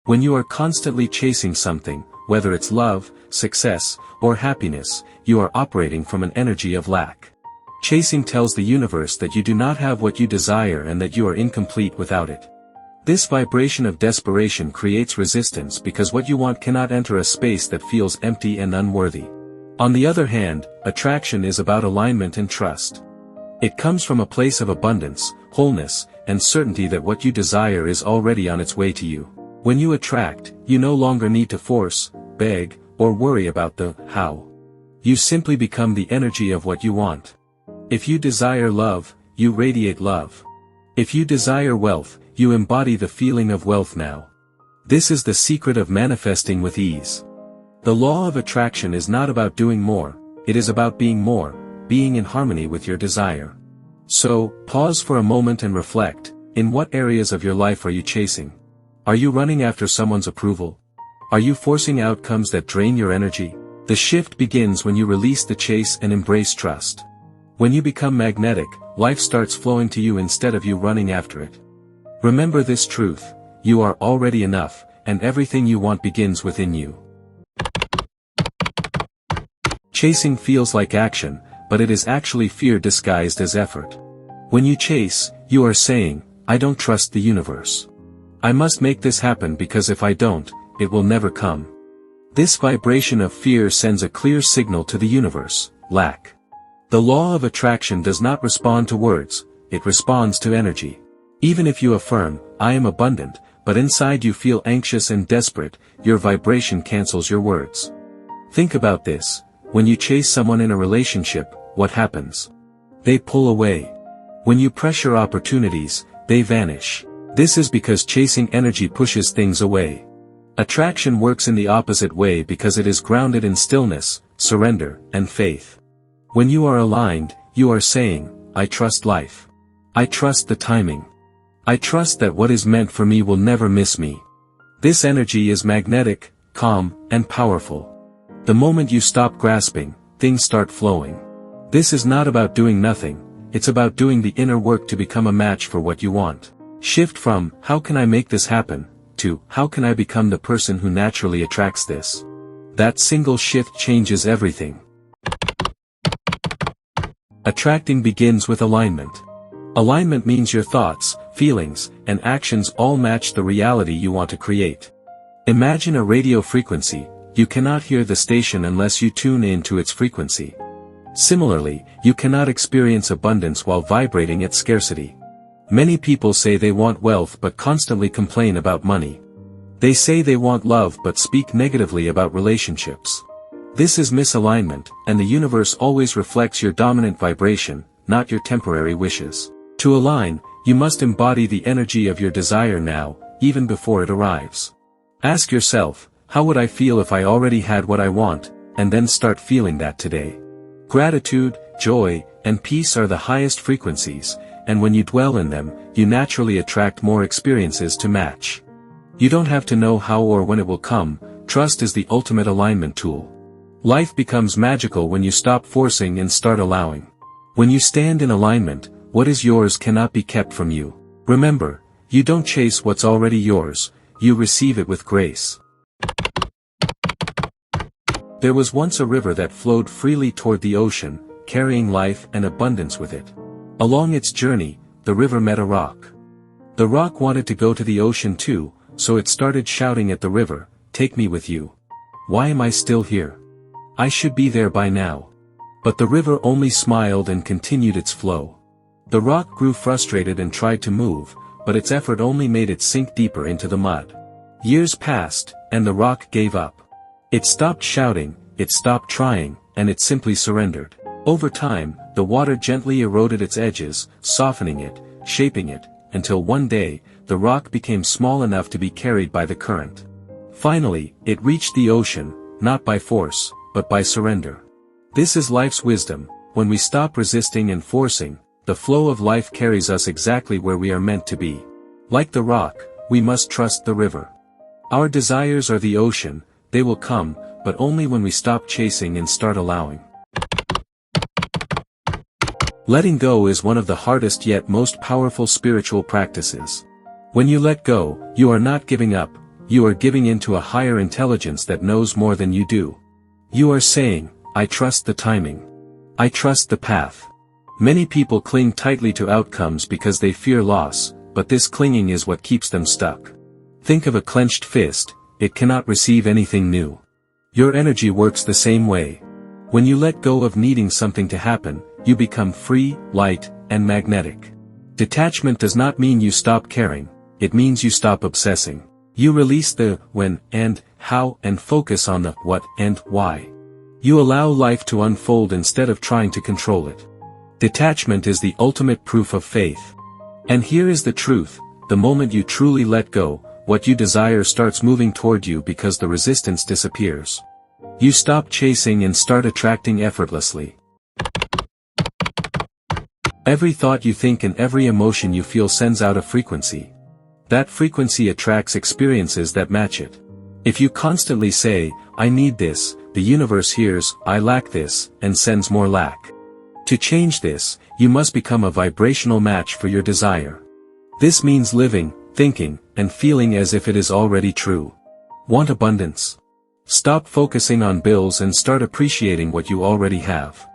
When you are constantly chasing something, whether it's love, success, or happiness, you are operating from an energy of lack. Chasing tells the universe that you do not have what you desire and that you are incomplete without it. This vibration of desperation creates resistance because what you want cannot enter a space that feels empty and unworthy. On the other hand, attraction is about alignment and trust. It comes from a place of abundance, wholeness, and certainty that what you desire is already on its way to you. When you attract, you no longer need to force, beg, or worry about the how. You simply become the energy of what you want. If you desire love, you radiate love. If you desire wealth, you embody the feeling of wealth now. This is the secret of manifesting with ease. The law of attraction is not about doing more, it is about being more, being in harmony with your desire. So, pause for a moment and reflect, in what areas of your life are you chasing? Are you running after someone's approval? Are you forcing outcomes that drain your energy? The shift begins when you release the chase and embrace trust. When you become magnetic, life starts flowing to you instead of you running after it. Remember this truth: you are already enough, and everything you want begins within you. Chasing feels like action, but it is actually fear disguised as effort. When you chase, you are saying, "I don't trust the universe. I must make this happen because if I don't, it will never come." This vibration of fear sends a clear signal to the universe: lack. The law of attraction does not respond to words, it responds to energy. Even if you affirm, "I am abundant," but inside you feel anxious and desperate, your vibration cancels your words. Think about this: when you chase someone in a relationship, what happens? They pull away. When you pressure opportunities, they vanish. This is because chasing energy pushes things away. Attraction works in the opposite way because it is grounded in stillness, surrender, and faith. When you are aligned, you are saying, "I trust life. I trust the timing. I trust that what is meant for me will never miss me." This energy is magnetic, calm, and powerful. The moment you stop grasping, things start flowing. This is not about doing nothing, it's about doing the inner work to become a match for what you want. Shift from, "How can I make this happen?" to, "How can I become the person who naturally attracts this?" That single shift changes everything. Attracting begins with alignment. Alignment means your thoughts, feelings, and actions all match the reality you want to create. Imagine a radio frequency. You cannot hear the station unless you tune in to its frequency. Similarly, you cannot experience abundance while vibrating at scarcity. Many people say they want wealth but constantly complain about money. They say they want love but speak negatively about relationships. This is misalignment, and the universe always reflects your dominant vibration, not your temporary wishes. To align, you must embody the energy of your desire now, even before it arrives. Ask yourself, how would I feel if I already had what I want, and then start feeling that today. Gratitude, joy, and peace are the highest frequencies, and when you dwell in them, you naturally attract more experiences to match. You don't have to know how or when it will come, trust is the ultimate alignment tool. Life becomes magical when you stop forcing and start allowing. When you stand in alignment, what is yours cannot be kept from you. Remember, you don't chase what's already yours, you receive it with grace. There was once a river that flowed freely toward the ocean, carrying life and abundance with it. Along its journey, the river met a rock. The rock wanted to go to the ocean too, so it started shouting at the river, "Take me with you. Why am I still here? I should be there by now." But the river only smiled and continued its flow. The rock grew frustrated and tried to move, but its effort only made it sink deeper into the mud. Years passed, and the rock gave up. It stopped shouting, it stopped trying, and it simply surrendered. Over time, the water gently eroded its edges, softening it, shaping it, until one day, the rock became small enough to be carried by the current. Finally, it reached the ocean, not by force, but by surrender. This is life's wisdom: when we stop resisting and forcing, the flow of life carries us exactly where we are meant to be. Like the rock, we must trust the river. Our desires are the ocean, they will come, but only when we stop chasing and start allowing. Letting go is one of the hardest yet most powerful spiritual practices. When you let go, you are not giving up, you are giving in to a higher intelligence that knows more than you do. You are saying, I trust the timing. I trust the path. Many people cling tightly to outcomes because they fear loss, but this clinging is what keeps them stuck. Think of a clenched fist, it cannot receive anything new. Your energy works the same way. When you let go of needing something to happen, you become free, light, and magnetic. Detachment does not mean you stop caring, it means you stop obsessing. You release the when and how and focus on the what and why. You allow life to unfold instead of trying to control it. Detachment is the ultimate proof of faith. And here is the truth, the moment you truly let go, what you desire starts moving toward you because the resistance disappears. You stop chasing and start attracting effortlessly. Every thought you think and every emotion you feel sends out a frequency. That frequency attracts experiences that match it. If you constantly say, I need this, the universe hears, I lack this, and sends more lack. To change this, you must become a vibrational match for your desire. This means living, thinking, and feeling as if it is already true. Want abundance? Stop focusing on bills and start appreciating what you already have.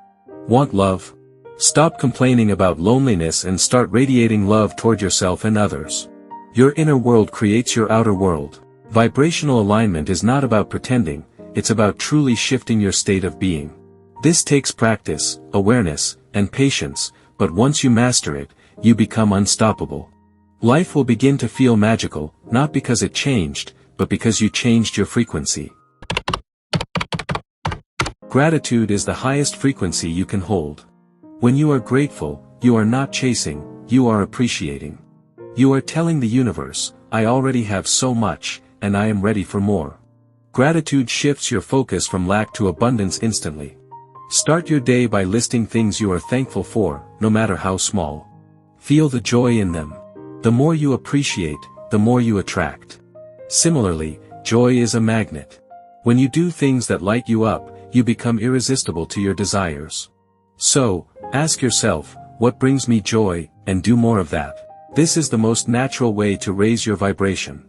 Want love? Stop complaining about loneliness and start radiating love toward yourself and others. Your inner world creates your outer world. Vibrational alignment is not about pretending, it's about truly shifting your state of being. This takes practice, awareness, and patience, but once you master it, you become unstoppable. Life will begin to feel magical, not because it changed, but because you changed your frequency. Gratitude is the highest frequency you can hold. When you are grateful, you are not chasing, you are appreciating. You are telling the universe, I already have so much, and I am ready for more. Gratitude shifts your focus from lack to abundance instantly. Start your day by listing things you are thankful for, no matter how small. Feel the joy in them. The more you appreciate, the more you attract. Similarly, joy is a magnet. When you do things that light you up, you become irresistible to your desires. So, ask yourself, what brings me joy, and do more of that. This is the most natural way to raise your vibration.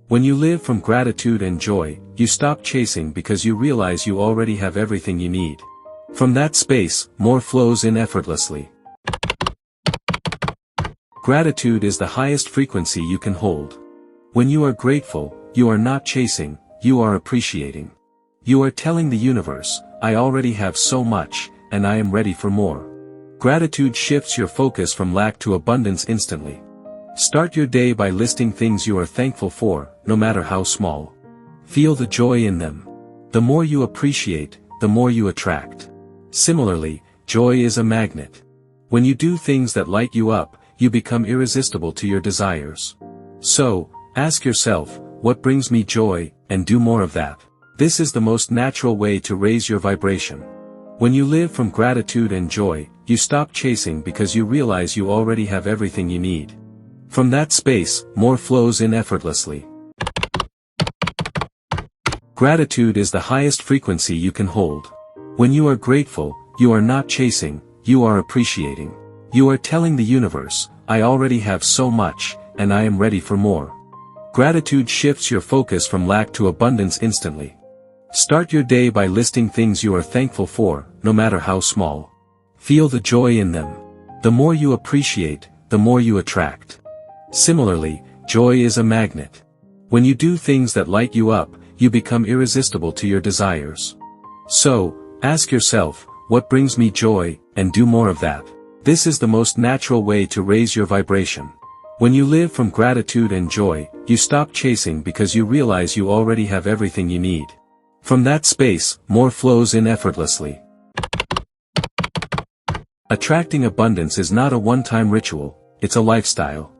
When you live from gratitude and joy, you stop chasing because you realize you already have everything you need. From that space, more flows in effortlessly. Gratitude is the highest frequency you can hold. When you are grateful, you are not chasing, you are appreciating. You are telling the universe, I already have so much, and I am ready for more. Gratitude shifts your focus from lack to abundance instantly. Start your day by listing things you are thankful for, no matter how small. Feel the joy in them. The more you appreciate, the more you attract. Similarly, joy is a magnet. When you do things that light you up, you become irresistible to your desires. So, ask yourself, what brings me joy, and do more of that. This is the most natural way to raise your vibration. When you live from gratitude and joy, you stop chasing because you realize you already have everything you need. From that space, more flows in effortlessly. Gratitude is the highest frequency you can hold. When you are grateful, you are not chasing, you are appreciating. You are telling the universe, I already have so much, and I am ready for more. Gratitude shifts your focus from lack to abundance instantly. Start your day by listing things you are thankful for, no matter how small. Feel the joy in them. The more you appreciate, the more you attract. Similarly, joy is a magnet. When you do things that light you up, you become irresistible to your desires. So, ask yourself, what brings me joy, and do more of that. This is the most natural way to raise your vibration. When you live from gratitude and joy, you stop chasing because you realize you already have everything you need. From that space, more flows in effortlessly. Attracting abundance is not a one-time ritual, it's a lifestyle.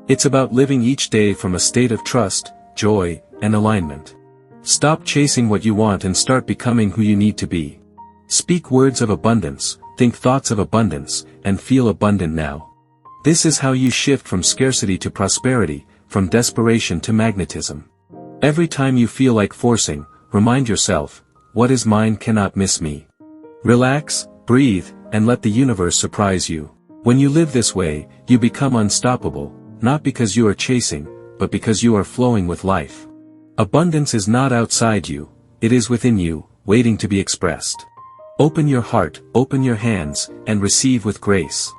It's about living each day from a state of trust, joy, and alignment. Stop chasing what you want and start becoming who you need to be. Speak words of abundance, think thoughts of abundance, and feel abundant now. This is how you shift from scarcity to prosperity, from desperation to magnetism. Every time you feel like forcing, remind yourself, what is mine cannot miss me. Relax, breathe, and let the universe surprise you. When you live this way, you become unstoppable, not because you are chasing, but because you are flowing with life. Abundance is not outside you, it is within you, waiting to be expressed. Open your heart, open your hands, and receive with grace.